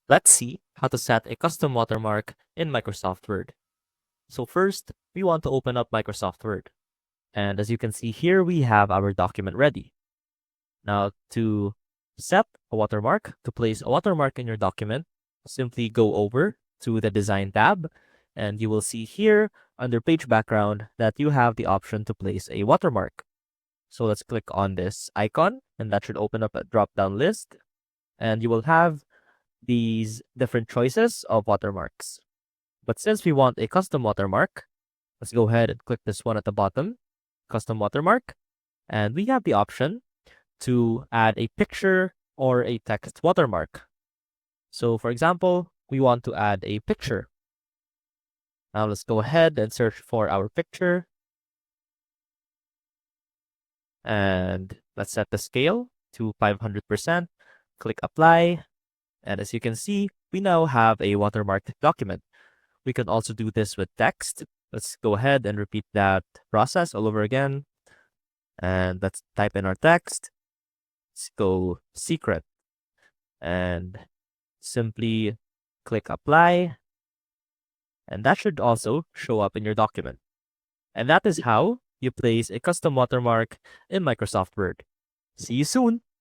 Let's see how to set a custom watermark in Microsoft Word. So first, we want to open up Microsoft Word. And as you can see here, we have our document ready. Now to set a watermark, to place a watermark in your document, simply go over to the Design tab, and you will see here under Page Background that you have the option to place a watermark. So let's click on this icon, and that should open up a drop-down list, and you will have these different choices of watermarks. But since we want a custom watermark, let's go ahead and click this one at the bottom, custom watermark, and we have the option to add a picture or a text watermark. So for example, we want to add a picture. Now let's go ahead and search for our picture. And let's set the scale to 500%, click apply. And as you can see, we now have a watermarked document. We can also do this with text. Let's go ahead and repeat that process all over again. And let's type in our text. Let's go secret and simply click apply. And that should also show up in your document. And that is how you place a custom watermark in Microsoft Word. See you soon.